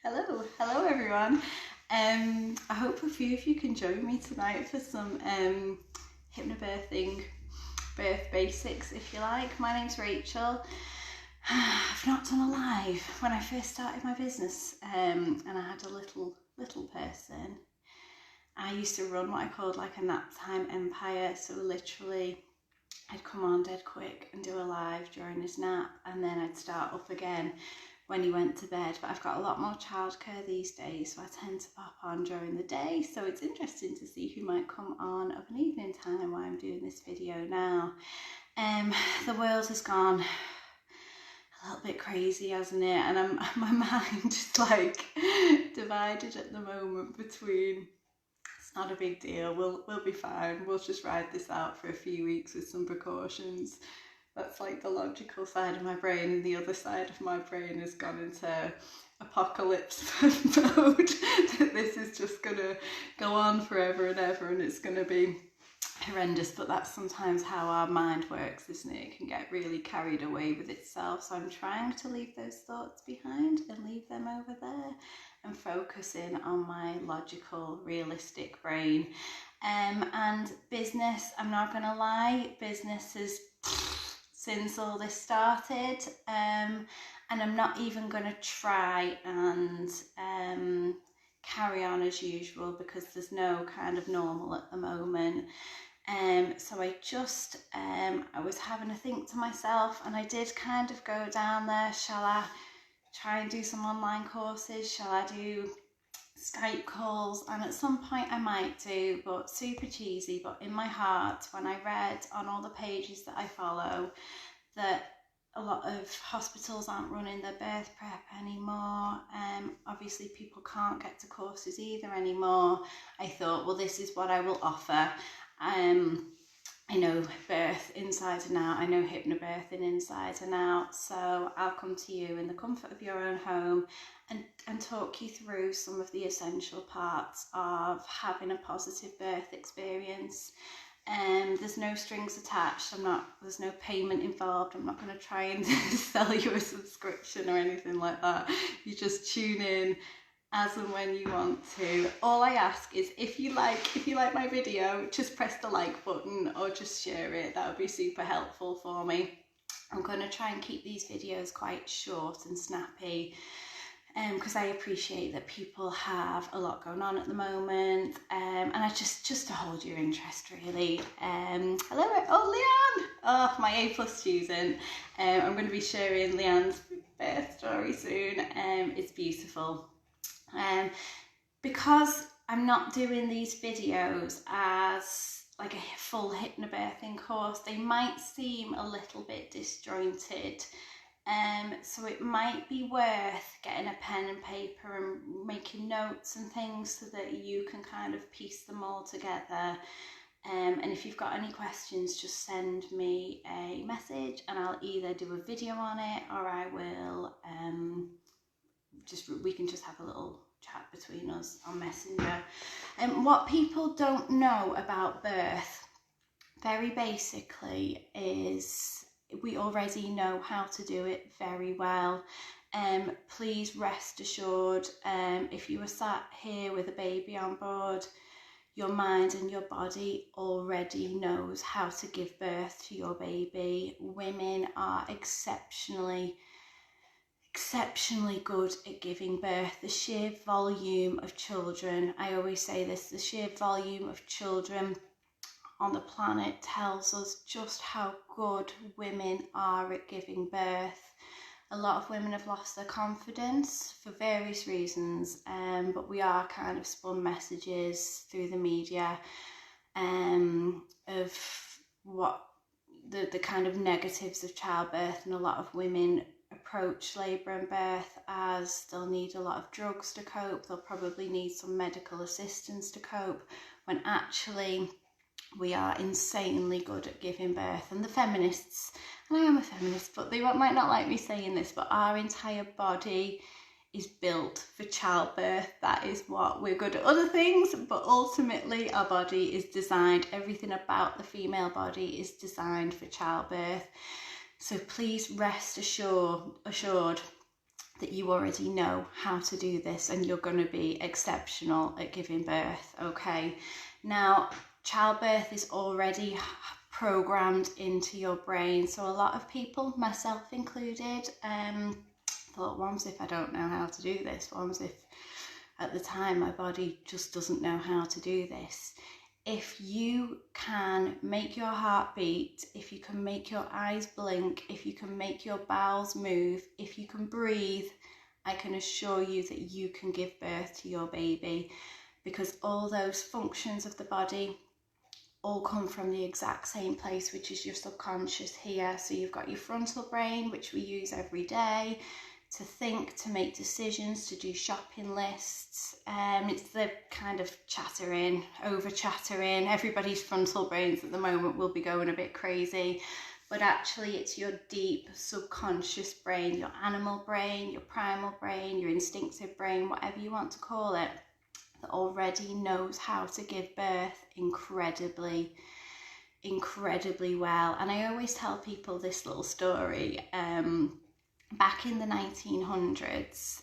Hello everyone. I hope a few of you can join me tonight for some hypnobirthing, birth basics if you like. My name's Rachel. I've not done a live when I first started my business, and I had a little person. I used to run what I called like a nap time empire, so literally I'd come on dead quick and do a live during his nap, and then I'd start up again when he went to bed. But I've got a lot more childcare these days, so I tend to pop on during the day, so it's interesting to see who might come on of an evening time while I'm doing this video now. The world has gone a little bit crazy, hasn't it? And my mind is like divided at the moment between it's not a big deal, we'll be fine, we'll just ride this out for a few weeks with some precautions. That's like the logical side of my brain, and the other side of my brain has gone into apocalypse mode, that this is just gonna go on forever and ever and it's gonna be horrendous. But that's sometimes how our mind works, isn't it? It can get really carried away with itself. So I'm trying to leave those thoughts behind and leave them over there and focus in on my logical, realistic brain. And business, I'm not gonna lie, business is since all this started, and I'm not even going to try and carry on as usual because there's no kind of normal at the moment. So I just I was having a think to myself, and I did kind of go down there, shall I try and do some online courses, shall I do Skype calls? And at some point I might do, but super cheesy. But in my heart, when I read on all the pages that I follow that a lot of hospitals aren't running their birth prep anymore, obviously people can't get to courses either anymore, I thought, well, this is what I will offer. I know birth inside and out, I know hypnobirthing inside and out, so I'll come to you in the comfort of your own home and talk you through some of the essential parts of having a positive birth experience. There's no strings attached, there's no payment involved, I'm not going to try and sell you a subscription or anything like that. You just tune in as and when you want to. All I ask is if you like my video, just press the like button or just share it. That would be super helpful for me. I'm going to try and keep these videos quite short and snappy, because I appreciate that people have a lot going on at the moment, and I just to hold your interest really. Hello, Leanne, my A+ student. I'm going to be sharing Leanne's birth story soon. It's beautiful. Because I'm not doing these videos as like a full hypnobirthing course, they might seem a little bit disjointed. So it might be worth getting a pen and paper and making notes and things so that you can kind of piece them all together. And if you've got any questions, just send me a message and I'll either do a video on it or I will we can just have a little chat between us on Messenger. And what people don't know about birth, very basically, is we already know how to do it very well. Please rest assured, if you were sat here with a baby on board, your mind and your body already knows how to give birth to your baby. Women are exceptionally good at giving birth. The sheer volume of children, I always say this, the sheer volume of children on the planet tells us just how good women are at giving birth. A lot of women have lost their confidence for various reasons, but we are kind of spun messages through the media of what the kind of negatives of childbirth, and a lot of women approach labour and birth as they'll need a lot of drugs to cope, they'll probably need some medical assistance to cope, when actually we are insanely good at giving birth. And the feminists, and I am a feminist, but they might not like me saying this, but our entire body is built for childbirth. That is what we're good at other things, but ultimately our body is designed, everything about the female body is designed for childbirth. So please rest assured that you already know how to do this and you're going to be exceptional at giving birth. Okay, now childbirth is already programmed into your brain, so a lot of people, myself included, thought, what if I don't know how to do this? What if at the time my body just doesn't know how to do this? If you can make your heart beat, if you can make your eyes blink, if you can make your bowels move, if you can breathe, I can assure you that you can give birth to your baby, because all those functions of the body all come from the exact same place, which is your subconscious here. So you've got your frontal brain, which we use every day to think, to make decisions, to do shopping lists. It's the kind of chattering, over chattering. Everybody's frontal brains at the moment will be going a bit crazy, but actually it's your deep subconscious brain, your animal brain, your primal brain, your instinctive brain, whatever you want to call it, that already knows how to give birth incredibly well. And I always tell people this little story. Back in the 1900s,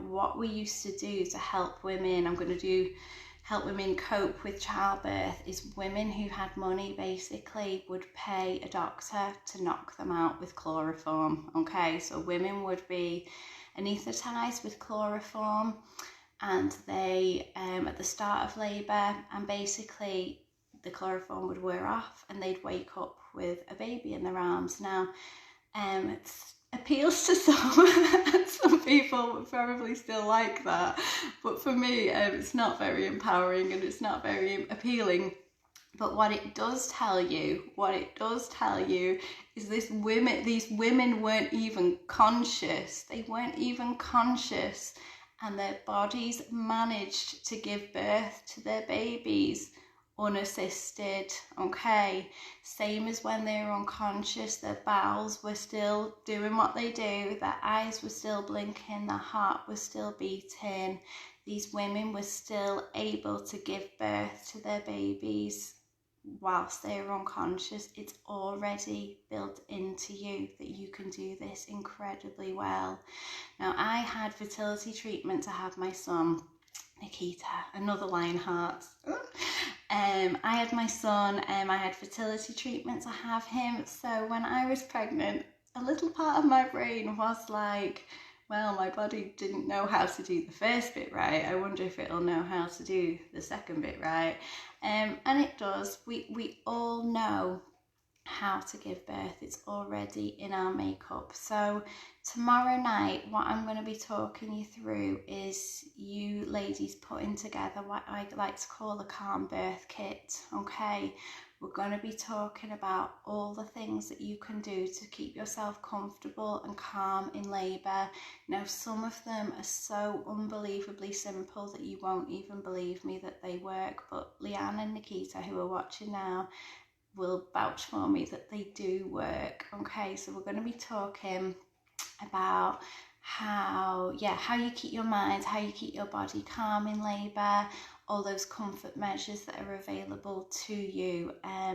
what we used to do to help women, help women cope with childbirth, is women who had money basically would pay a doctor to knock them out with chloroform. Okay, so women would be anaesthetized with chloroform, and they, at the start of labour, and basically the chloroform would wear off and they'd wake up with a baby in their arms. Now, it appeals to some people would probably still like that, but for me it's not very empowering and it's not very appealing. But what it does tell you is these women weren't even conscious. They weren't even conscious, and their bodies managed to give birth to their babies unassisted. Okay, same as when they were unconscious, their bowels were still doing what they do, their eyes were still blinking, their heart was still beating. These women were still able to give birth to their babies whilst they were unconscious. It's already built into you that you can do this incredibly well. Now, I had fertility treatment to have my son Nikita, another Lionheart. I had my son, I had fertility treatment to have him. So when I was pregnant, a little part of my brain was like, well, my body didn't know how to do the first bit right. I wonder if it'll know how to do the second bit right. And it does. We all know how to give birth. It's already in our makeup. So tomorrow night, what I'm going to be talking you through is you ladies putting together what I like to call a calm birth kit. Okay, we're going to be talking about all the things that you can do to keep yourself comfortable and calm in labour. Now, some of them are so unbelievably simple that you won't even believe me that they work, but Leanne and Nikita, who are watching now, will vouch for me that they do work. Okay, so we're going to be talking about how you keep your mind, how you keep your body calm in labour, all those comfort measures that are available to you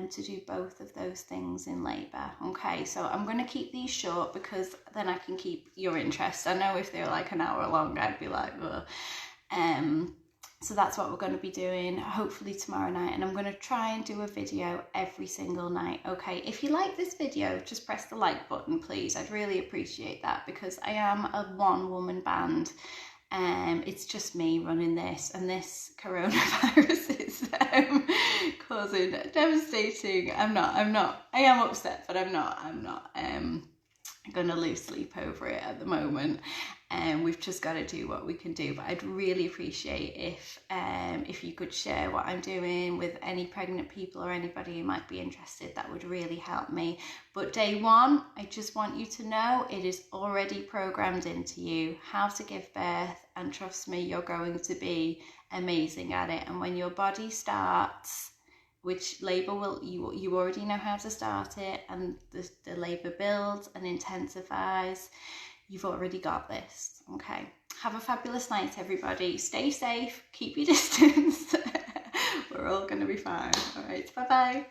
to do both of those things in labour. Okay, so I'm going to keep these short because then I can keep your interest. I know if they were like an hour long, I'd be like, ugh. So that's what we're going to be doing hopefully tomorrow night, and I'm going to try and do a video every single night. Okay, if you like this video, just press the like button please. I'd really appreciate that, because I am a one-woman band. It's just me running this, and this coronavirus is causing devastating. I am upset, but I'm not gonna lose sleep over it at the moment. We've just got to do what we can do. But I'd really appreciate if you could share what I'm doing with any pregnant people or anybody who might be interested. That would really help me. But day one, I just want you to know it is already programmed into you how to give birth, and trust me, you're going to be amazing at it. And when your body starts, which labour will, you already know how to start it, and the labour builds and intensifies, you've already got this. Okay, have a fabulous night everybody. Stay safe, keep your distance. We're all going to be fine. All right, bye bye.